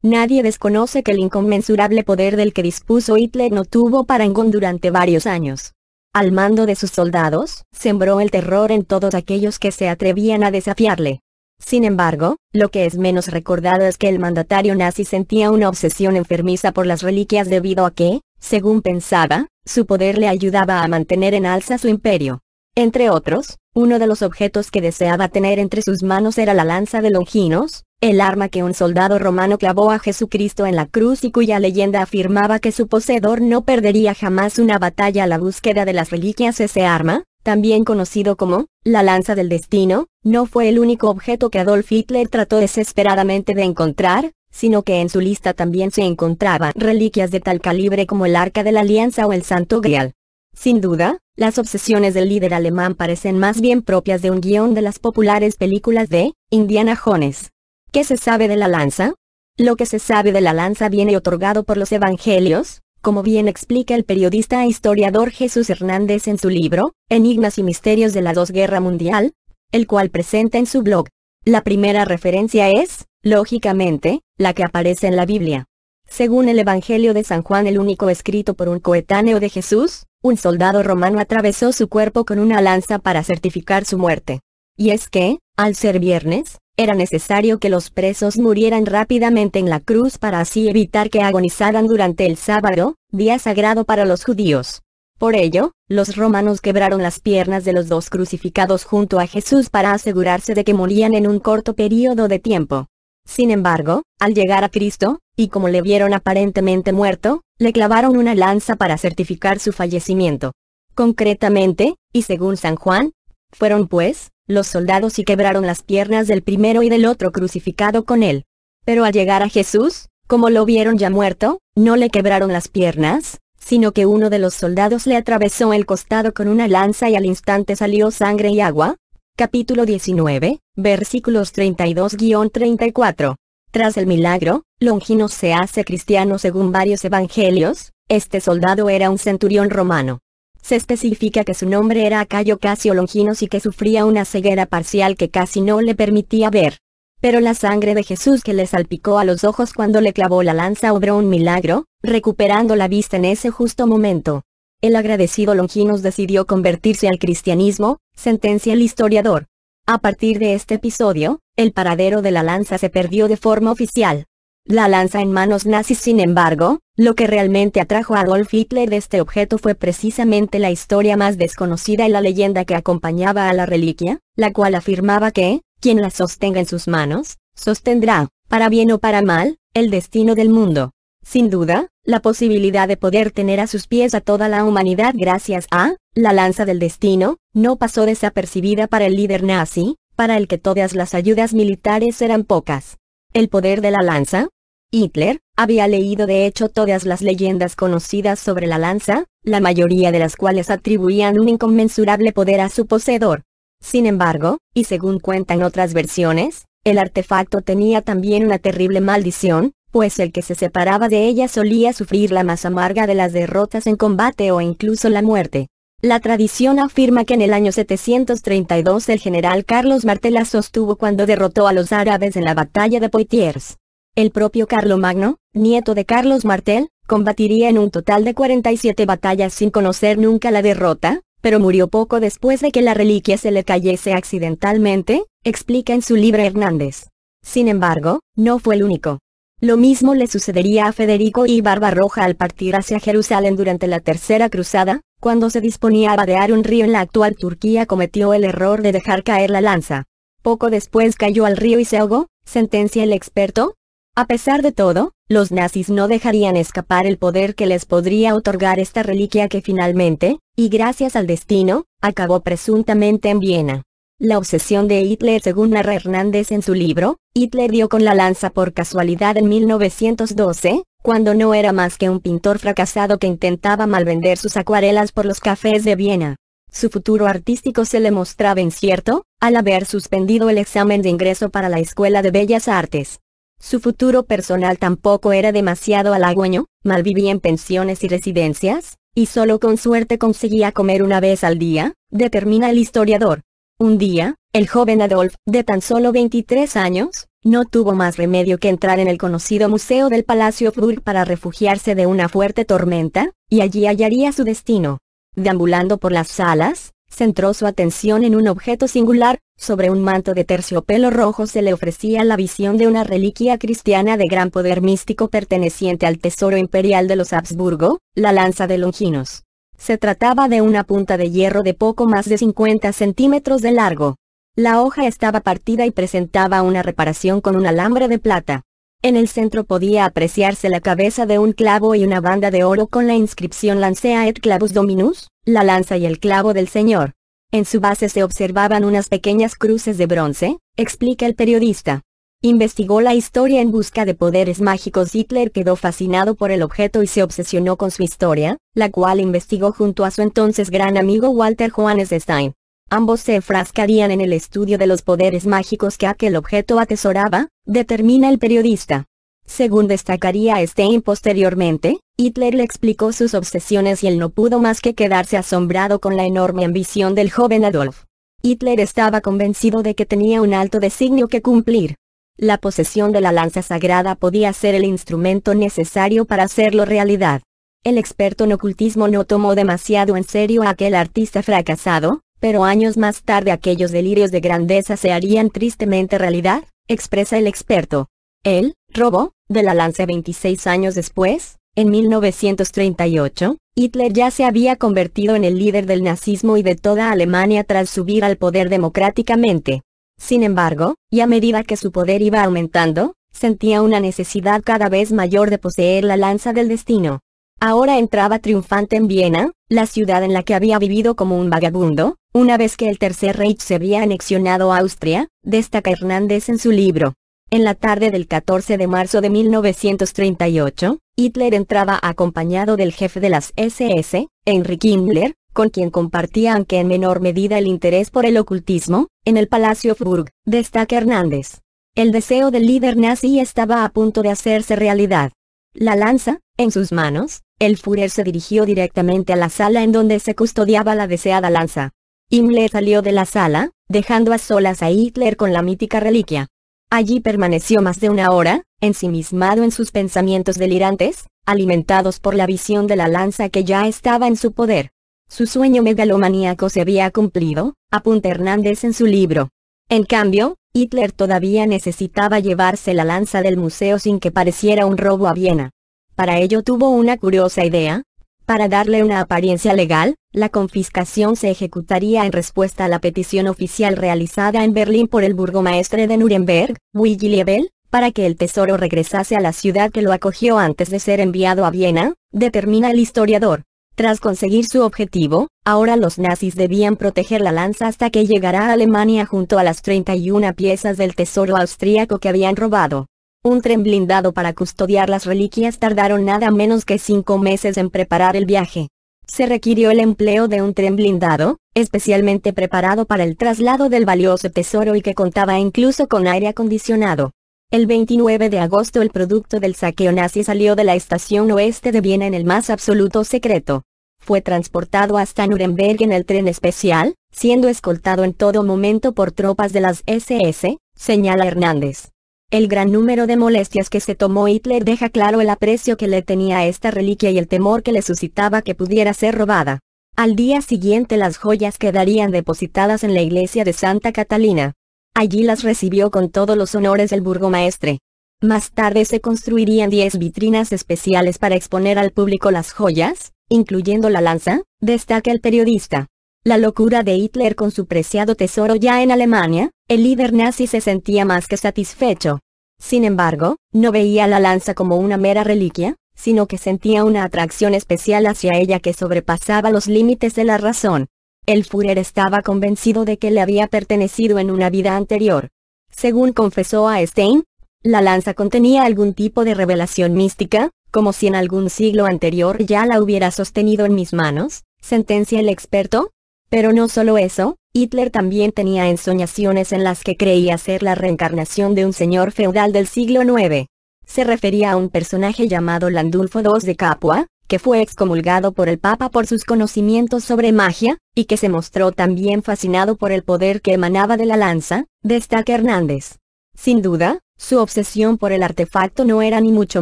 Nadie desconoce que el inconmensurable poder del que dispuso Hitler no tuvo parangón durante varios años. Al mando de sus soldados, sembró el terror en todos aquellos que se atrevían a desafiarle. Sin embargo, lo que es menos recordado es que el mandatario nazi sentía una obsesión enfermiza por las reliquias debido a que, según pensaba, su poder le ayudaba a mantener en alza su imperio. Entre otros, uno de los objetos que deseaba tener entre sus manos era la lanza de Longinos, el arma que un soldado romano clavó a Jesucristo en la cruz y cuya leyenda afirmaba que su poseedor no perdería jamás una batalla a la búsqueda de las reliquias. Ese arma, también conocido como la lanza del destino, no fue el único objeto que Adolf Hitler trató desesperadamente de encontrar, sino que en su lista también se encontraban reliquias de tal calibre como el Arca de la Alianza o el Santo Grial. Sin duda, las obsesiones del líder alemán parecen más bien propias de un guión de las populares películas de Indiana Jones. ¿Qué se sabe de la lanza? Lo que se sabe de la lanza viene otorgado por los evangelios, como bien explica el periodista e historiador Jesús Hernández en su libro, Enigmas y Misterios de la Guerra Mundial, el cual presenta en su blog. La primera referencia es, lógicamente, la que aparece en la Biblia. Según el Evangelio de San Juan, el único escrito por un coetáneo de Jesús, un soldado romano atravesó su cuerpo con una lanza para certificar su muerte. Y es que, al ser viernes, era necesario que los presos murieran rápidamente en la cruz para así evitar que agonizaran durante el sábado, día sagrado para los judíos. Por ello, los romanos quebraron las piernas de los dos crucificados junto a Jesús para asegurarse de que morían en un corto período de tiempo. Sin embargo, al llegar a Cristo, y como le vieron aparentemente muerto, le clavaron una lanza para certificar su fallecimiento. Concretamente, y según San Juan, fueron pues, los soldados y quebraron las piernas del primero y del otro crucificado con él. Pero al llegar a Jesús, como lo vieron ya muerto, no le quebraron las piernas, sino que uno de los soldados le atravesó el costado con una lanza y al instante salió sangre y agua. Capítulo 19, versículos 32-34. Tras el milagro, Longinos se hace cristiano según varios evangelios. Este soldado era un centurión romano. Se especifica que su nombre era Cayo Casio Longinos y que sufría una ceguera parcial que casi no le permitía ver. Pero la sangre de Jesús que le salpicó a los ojos cuando le clavó la lanza obró un milagro, recuperando la vista en ese justo momento. El agradecido Longinos decidió convertirse al cristianismo, sentencia el historiador. A partir de este episodio, el paradero de la lanza se perdió de forma oficial. La lanza en manos nazis, sin embargo, lo que realmente atrajo a Adolf Hitler de este objeto fue precisamente la historia más desconocida y la leyenda que acompañaba a la reliquia, la cual afirmaba que, quien la sostenga en sus manos, sostendrá, para bien o para mal, el destino del mundo. Sin duda, la posibilidad de poder tener a sus pies a toda la humanidad gracias a la lanza del destino, no pasó desapercibida para el líder nazi, para el que todas las ayudas militares eran pocas. El poder de la lanza. Hitler había leído de hecho todas las leyendas conocidas sobre la lanza, la mayoría de las cuales atribuían un inconmensurable poder a su poseedor. Sin embargo, y según cuentan otras versiones, el artefacto tenía también una terrible maldición, pues el que se separaba de ella solía sufrir la más amarga de las derrotas en combate o incluso la muerte. La tradición afirma que en el año 732 el general Carlos Martel la sostuvo cuando derrotó a los árabes en la batalla de Poitiers. El propio Carlomagno, nieto de Carlos Martel, combatiría en un total de 47 batallas sin conocer nunca la derrota, pero murió poco después de que la reliquia se le cayese accidentalmente, explica en su libro Hernández. Sin embargo, no fue el único. Lo mismo le sucedería a Federico I Barbarroja al partir hacia Jerusalén durante la Tercera Cruzada, cuando se disponía a vadear un río en la actual Turquía cometió el error de dejar caer la lanza. Poco después cayó al río y se ahogó, sentencia el experto. A pesar de todo, los nazis no dejarían escapar el poder que les podría otorgar esta reliquia que finalmente, y gracias al destino, acabó presuntamente en Viena. La obsesión de Hitler, según narra Hernández en su libro, Hitler dio con la lanza por casualidad en 1912, cuando no era más que un pintor fracasado que intentaba malvender sus acuarelas por los cafés de Viena. Su futuro artístico se le mostraba incierto, al haber suspendido el examen de ingreso para la Escuela de Bellas Artes. Su futuro personal tampoco era demasiado halagüeño, malvivía en pensiones y residencias, y solo con suerte conseguía comer una vez al día, determina el historiador. Un día, el joven Adolf, de tan solo 23 años, No tuvo más remedio que entrar en el conocido Museo del Palacio Burg para refugiarse de una fuerte tormenta, y allí hallaría su destino. Deambulando por las salas, centró su atención en un objeto singular. Sobre un manto de terciopelo rojo se le ofrecía la visión de una reliquia cristiana de gran poder místico perteneciente al tesoro imperial de los Habsburgo, la lanza de Longinos. Se trataba de una punta de hierro de poco más de 50 centímetros de largo. La hoja estaba partida y presentaba una reparación con un alambre de plata. En el centro podía apreciarse la cabeza de un clavo y una banda de oro con la inscripción Lancea et Clavus Dominus, la lanza y el clavo del Señor. En su base se observaban unas pequeñas cruces de bronce, explica el periodista. Investigó la historia en busca de poderes mágicos. Hitler quedó fascinado por el objeto y se obsesionó con su historia, la cual investigó junto a su entonces gran amigo Walter Hohenstein. Ambos se enfrascarían en el estudio de los poderes mágicos que aquel objeto atesoraba, determina el periodista. Según destacaría Stein posteriormente, Hitler le explicó sus obsesiones y él no pudo más que quedarse asombrado con la enorme ambición del joven Adolf. Hitler estaba convencido de que tenía un alto designio que cumplir. La posesión de la lanza sagrada podía ser el instrumento necesario para hacerlo realidad. El experto en ocultismo no tomó demasiado en serio a aquel artista fracasado, pero años más tarde aquellos delirios de grandeza se harían tristemente realidad, expresa el experto. El robo de la lanza 26 años después, en 1938, Hitler ya se había convertido en el líder del nazismo y de toda Alemania tras subir al poder democráticamente. Sin embargo, y a medida que su poder iba aumentando, sentía una necesidad cada vez mayor de poseer la lanza del destino. Ahora entraba triunfante en Viena, la ciudad en la que había vivido como un vagabundo, una vez que el Tercer Reich se había anexionado a Austria, destaca Hernández en su libro. En la tarde del 14 de marzo de 1938, Hitler entraba acompañado del jefe de las SS, Heinrich Himmler, con quien compartía aunque en menor medida el interés por el ocultismo, en el Palacio Burg, destaca Hernández. El deseo del líder nazi estaba a punto de hacerse realidad. La lanza, en sus manos, el Führer se dirigió directamente a la sala en donde se custodiaba la deseada lanza. Himmler salió de la sala, dejando a solas a Hitler con la mítica reliquia. Allí permaneció más de una hora, ensimismado en sus pensamientos delirantes, alimentados por la visión de la lanza que ya estaba en su poder. Su sueño megalomaníaco se había cumplido, apunta Hernández en su libro. En cambio, Hitler todavía necesitaba llevarse la lanza del museo sin que pareciera un robo a Viena. Para ello tuvo una curiosa idea. Para darle una apariencia legal, la confiscación se ejecutaría en respuesta a la petición oficial realizada en Berlín por el burgomaestre de Nuremberg, Willy Liebel, para que el tesoro regresase a la ciudad que lo acogió antes de ser enviado a Viena, determina el historiador. Tras conseguir su objetivo, ahora los nazis debían proteger la lanza hasta que llegara a Alemania junto a las 31 piezas del tesoro austríaco que habían robado. Un tren blindado para custodiar las reliquias tardaron nada menos que 5 meses en preparar el viaje. Se requirió el empleo de un tren blindado, especialmente preparado para el traslado del valioso tesoro y que contaba incluso con aire acondicionado. El 29 de agosto el producto del saqueo nazi salió de la estación oeste de Viena en el más absoluto secreto. Fue transportado hasta Nuremberg en el tren especial, siendo escoltado en todo momento por tropas de las SS, señala Hernández. El gran número de molestias que se tomó Hitler deja claro el aprecio que le tenía a esta reliquia y el temor que le suscitaba que pudiera ser robada. Al día siguiente las joyas quedarían depositadas en la iglesia de Santa Catalina. Allí las recibió con todos los honores el burgomaestre. Más tarde se construirían 10 vitrinas especiales para exponer al público las joyas, incluyendo la lanza, destaca el periodista. La locura de Hitler con su preciado tesoro ya en Alemania, el líder nazi se sentía más que satisfecho. Sin embargo, no veía la lanza como una mera reliquia, sino que sentía una atracción especial hacia ella que sobrepasaba los límites de la razón. El Führer estaba convencido de que le había pertenecido en una vida anterior. Según confesó a Stein, la lanza contenía algún tipo de revelación mística, como si en algún siglo anterior ya la hubiera sostenido en mis manos, sentencia el experto. Pero no solo eso, Hitler también tenía ensoñaciones en las que creía ser la reencarnación de un señor feudal del siglo IX. Se refería a un personaje llamado Landulfo II de Capua, que fue excomulgado por el Papa por sus conocimientos sobre magia, y que se mostró también fascinado por el poder que emanaba de la lanza, destaca Hernández. Sin duda, Su obsesión por el artefacto no era ni mucho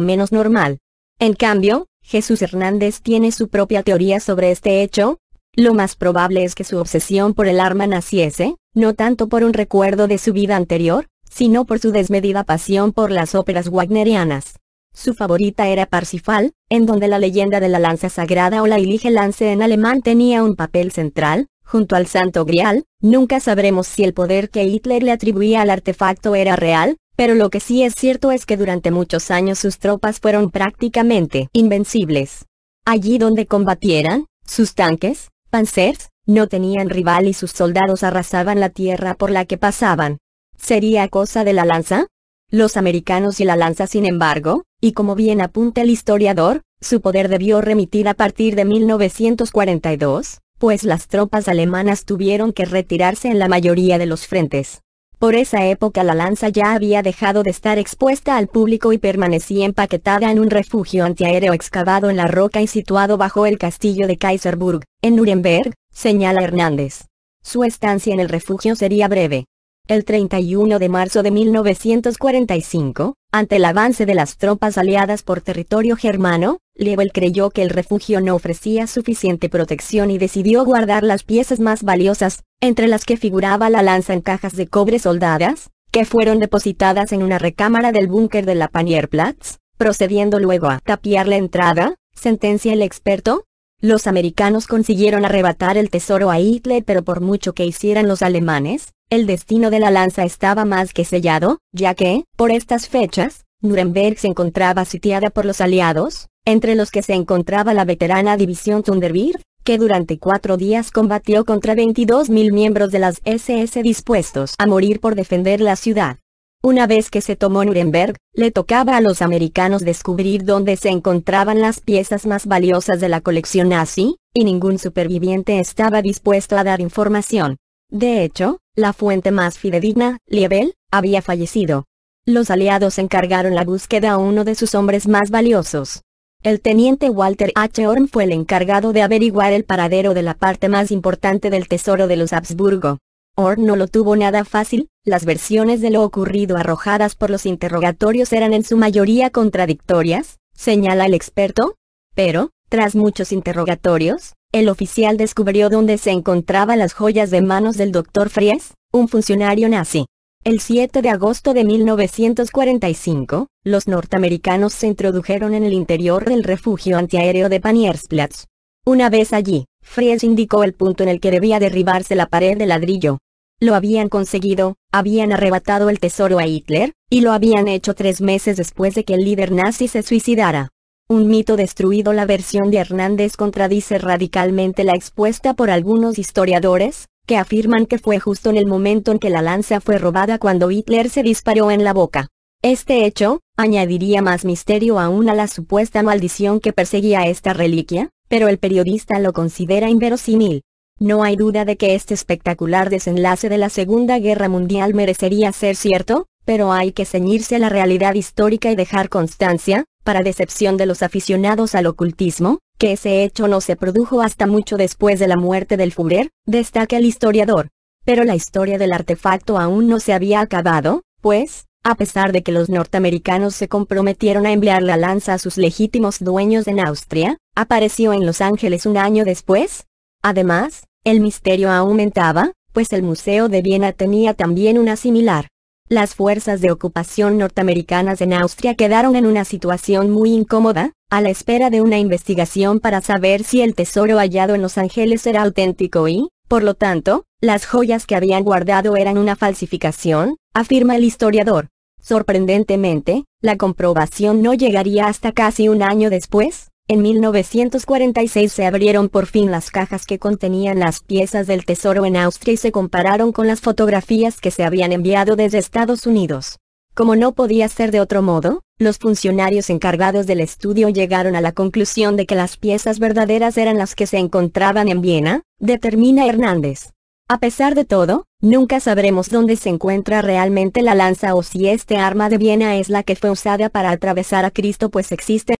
menos normal. En cambio, Jesús Hernández tiene su propia teoría sobre este hecho. Lo más probable es que su obsesión por el arma naciese, no tanto por un recuerdo de su vida anterior, sino por su desmedida pasión por las óperas wagnerianas. Su favorita era Parsifal, en donde la leyenda de la lanza sagrada o la Heilige Lance en alemán tenía un papel central, junto al Santo Grial. Nunca sabremos si el poder que Hitler le atribuía al artefacto era real, pero lo que sí es cierto es que durante muchos años sus tropas fueron prácticamente invencibles. Allí donde combatieran, sus tanques, Panzers, no tenían rival y sus soldados arrasaban la tierra por la que pasaban. ¿Sería cosa de la lanza? Los americanos y la lanza, sin embargo, y como bien apunta el historiador, su poder debió remitir a partir de 1942, pues las tropas alemanas tuvieron que retirarse en la mayoría de los frentes. Por esa época la lanza ya había dejado de estar expuesta al público y permanecía empaquetada en un refugio antiaéreo excavado en la roca y situado bajo el castillo de Kaiserburg, en Nuremberg, señala Hernández. Su estancia en el refugio sería breve. El 31 de marzo de 1945, ante el avance de las tropas aliadas por territorio germano, Lebel creyó que el refugio no ofrecía suficiente protección y decidió guardar las piezas más valiosas, entre las que figuraba la lanza en cajas de cobre soldadas, que fueron depositadas en una recámara del búnker de la Panierplatz, procediendo luego a tapiar la entrada, sentencia el experto. Los americanos consiguieron arrebatar el tesoro a Hitler, pero por mucho que hicieran los alemanes, el destino de la lanza estaba más que sellado, ya que, por estas fechas, Nuremberg se encontraba sitiada por los aliados, entre los que se encontraba la veterana división Thunderbird, que durante 4 días combatió contra 22.000 miembros de las SS dispuestos a morir por defender la ciudad. Una vez que se tomó Nuremberg, le tocaba a los americanos descubrir dónde se encontraban las piezas más valiosas de la colección nazi, y ningún superviviente estaba dispuesto a dar información. De hecho, la fuente más fidedigna, Lebel, había fallecido. Los aliados encargaron la búsqueda a uno de sus hombres más valiosos. El teniente Walter H. Horn fue el encargado de averiguar el paradero de la parte más importante del tesoro de los Habsburgo. Horn no lo tuvo nada fácil. Las versiones de lo ocurrido arrojadas por los interrogatorios eran en su mayoría contradictorias, señala el experto. Pero, tras muchos interrogatorios, el oficial descubrió dónde se encontraban las joyas de manos del Dr. Fries, un funcionario nazi. El 7 de agosto de 1945, los norteamericanos se introdujeron en el interior del refugio antiaéreo de Panierplatz. Una vez allí, Fries indicó el punto en el que debía derribarse la pared de ladrillo. Lo habían conseguido, habían arrebatado el tesoro a Hitler, y lo habían hecho 3 meses después de que el líder nazi se suicidara. Un mito destruido. La versión de Hernández contradice radicalmente la expuesta por algunos historiadores, que afirman que fue justo en el momento en que la lanza fue robada cuando Hitler se disparó en la boca. Este hecho, añadiría más misterio aún a la supuesta maldición que perseguía a esta reliquia, pero el periodista lo considera inverosímil. No hay duda de que este espectacular desenlace de la Segunda Guerra Mundial merecería ser cierto, pero hay que ceñirse a la realidad histórica y dejar constancia, para decepción de los aficionados al ocultismo, que ese hecho no se produjo hasta mucho después de la muerte del Führer, destaca el historiador. Pero la historia del artefacto aún no se había acabado, pues, a pesar de que los norteamericanos se comprometieron a enviar la lanza a sus legítimos dueños en Austria, apareció en Los Ángeles un año después. Además, el misterio aumentaba, pues el Museo de Viena tenía también una similar. Las fuerzas de ocupación norteamericanas en Austria quedaron en una situación muy incómoda, a la espera de una investigación para saber si el tesoro hallado en Los Ángeles era auténtico y, por lo tanto, las joyas que habían guardado eran una falsificación, afirma el historiador. Sorprendentemente, la comprobación no llegaría hasta casi un año después. En 1946 se abrieron por fin las cajas que contenían las piezas del tesoro en Austria y se compararon con las fotografías que se habían enviado desde Estados Unidos. Como no podía ser de otro modo, los funcionarios encargados del estudio llegaron a la conclusión de que las piezas verdaderas eran las que se encontraban en Viena, determina Hernández. A pesar de todo, nunca sabremos dónde se encuentra realmente la lanza o si este arma de Viena es la que fue usada para atravesar a Cristo, pues existen